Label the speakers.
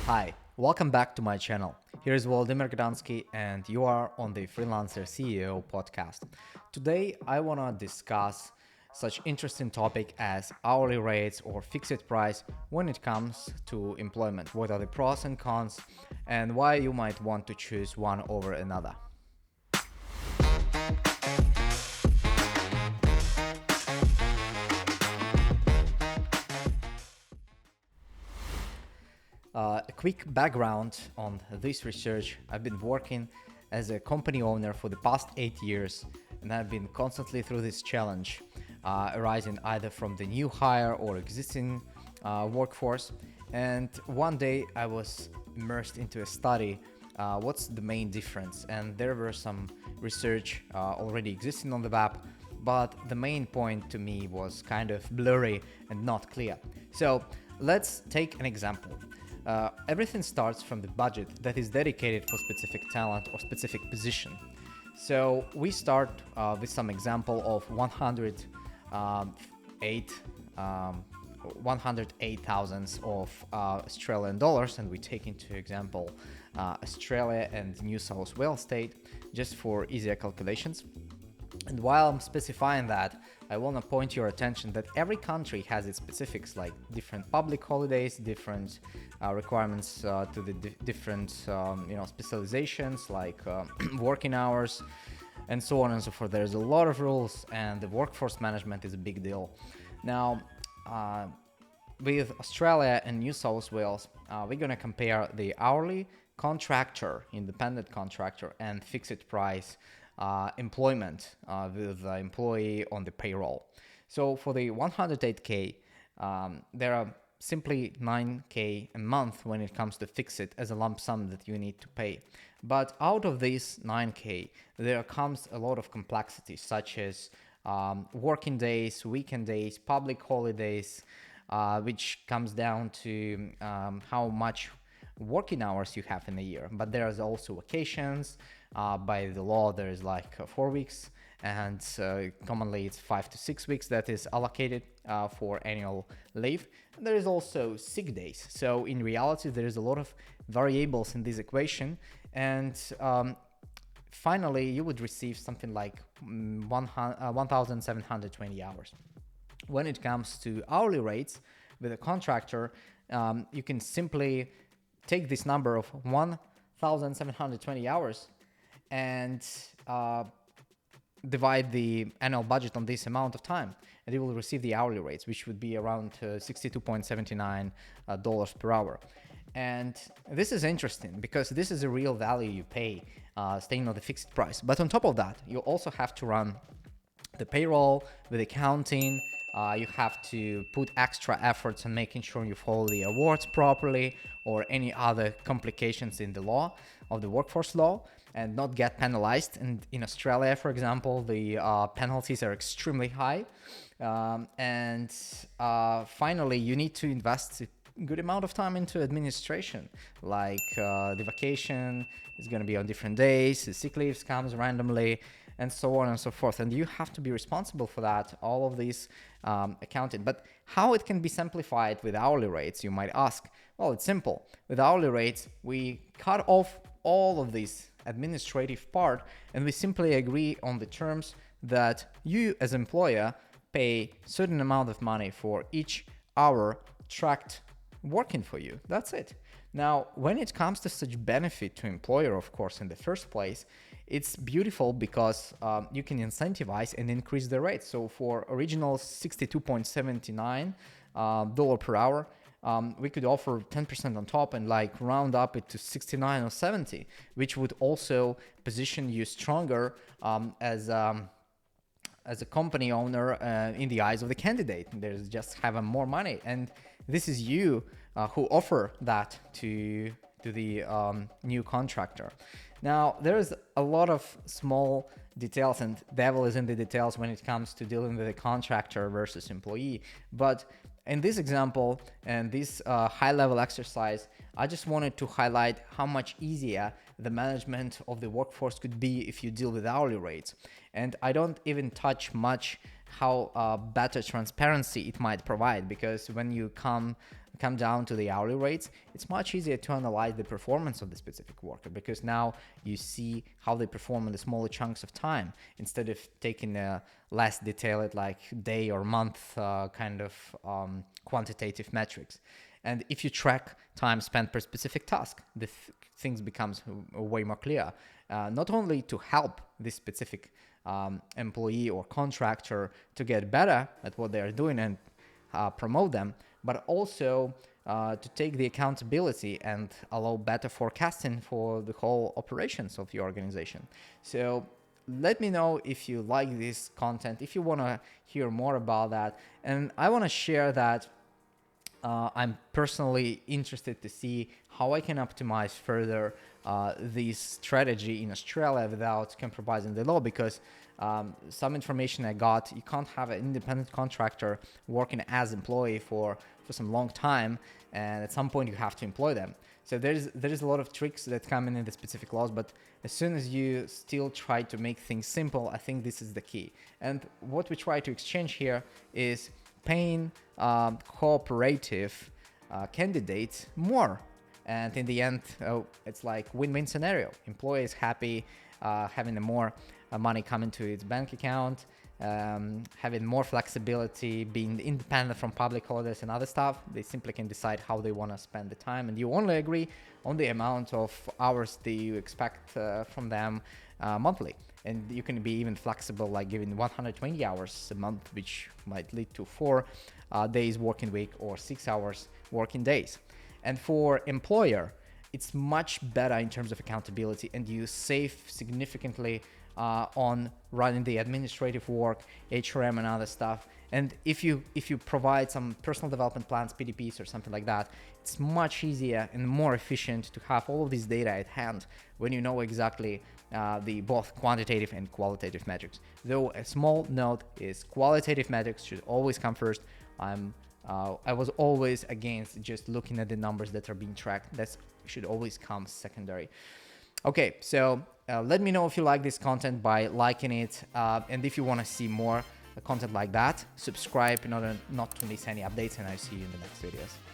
Speaker 1: Hi, welcome back to my channel. Here is Volodymyr Gdansky and you are on the Freelancer CEO podcast. Today I want to discuss such interesting topic as hourly rates or fixed price when it comes to employment. What are the pros and cons and why you might want to choose one over another. A quick background on this research. I've been working as a company owner for the past 8 years, and I've been constantly through this challenge arising either from the new hire or existing workforce. And one day I was immersed into a study. What's the main difference? And there were some research already existing on the web, but the main point to me was kind of blurry and not clear. So let's take an example. Everything starts from the budget that is dedicated for specific talent or specific position. So we start with some example of 108 thousands of Australian dollars, and we take into example Australia and New South Wales state just for easier calculations. And while I'm specifying that, I want to point your attention that every country has its specifics, like different public holidays, different requirements to the different specializations, like working hours, and so on and so forth. There's a lot of rules, and the workforce management is a big deal. Now, with Australia and New South Wales, we're going to compare the hourly contractor, independent contractor, and fixed price employment with the employee on the payroll. So for the 108K, there are simply 9K a month when it comes to fixed as a lump sum that you need to pay. But out of this 9K, there comes a lot of complexity, such as working days, weekend days, public holidays, which comes down to how much working hours you have in a year. But there's also vacations. By the law, there is like 4 weeks, and commonly it's 5 to 6 weeks that is allocated for annual leave. And there is also sick days. So in reality, there is a lot of variables in this equation, and finally you would receive something like 1,720 hours. When it comes to hourly rates with a contractor, you can simply take this number of 1,720 hours and divide the annual budget on this amount of time, and you will receive the hourly rates, which would be around $62.79 per hour. And this is interesting because this is a real value you pay staying on the fixed price. But on top of that, you also have to run the payroll with accounting. You have to put extra efforts on making sure you follow the awards properly or any other complications in the law of the workforce law and not get penalized. And in Australia, for example, the penalties are extremely high. Finally, you need to invest a good amount of time into administration, like the vacation is going to be on different days, the sick leaves comes randomly, and so on and so forth. And you have to be responsible for that, all of these accounted. But how it can be simplified with hourly rates, you might ask? Well, it's simple. With hourly rates, we cut off all of this administrative part, and we simply agree on the terms that you as employer pay certain amount of money for each hour tracked working for you. That's it. Now, when it comes to such benefit to employer, of course, in the first place, it's beautiful because you can incentivize and increase the rate. So for original $62.79 per hour, we could offer 10% on top and like round up it to 69 or 70, which would also position you stronger as a company owner in the eyes of the candidate. There's just having more money, and this is you who offer that to the new contractor. Now, there's a lot of small details, and devil is in the details when it comes to dealing with a contractor versus employee. But in this example and this high-level exercise, I just wanted to highlight how much easier the management of the workforce could be if you deal with hourly rates. And I don't even touch much how better transparency it might provide, because when you come come down to the hourly rates, it's much easier to analyze the performance of the specific worker, because now you see how they perform in the smaller chunks of time instead of taking a less detailed like day or month kind of quantitative metrics. And if you track time spent per specific task, the things becomes way more clear. Not only to help this specific employee or contractor to get better at what they are doing and promote them, but also to take the accountability and allow better forecasting for the whole operations of the organization. So let me know if you like this content, if you want to hear more about that. And I want to share that I'm personally interested to see how I can optimize further this strategy in Australia without compromising the law, because some information I got, you can't have an independent contractor working as employee for some long time, and at some point you have to employ them. So there's a lot of tricks that come in the specific laws, but as soon as you still try to make things simple, I think this is the key. And what we try to exchange here is paying cooperative candidates more. And in the end, it's like win-win scenario. Employee is happy, having more money coming to its bank account, having more flexibility, being independent from public holidays and other stuff. They simply can decide how they want to spend the time, and you only agree on the amount of hours that you expect from them monthly. And you can be even flexible, like giving 120 hours a month, which might lead to 4 days working week or 6 hours working days. And for employer, it's much better in terms of accountability, and you save significantly on running the administrative work, HRM and other stuff. And if you provide some personal development plans, PDPs or something like that, it's much easier and more efficient to have all of this data at hand when you know exactly the both quantitative and qualitative metrics. Though a small note is qualitative metrics should always come first. I was always against just looking at the numbers that are being tracked. That should always come secondary. Okay, so let me know if you like this content by liking it, and if you want to see more content like that, subscribe in order not to miss any updates, and I'll see you in the next videos.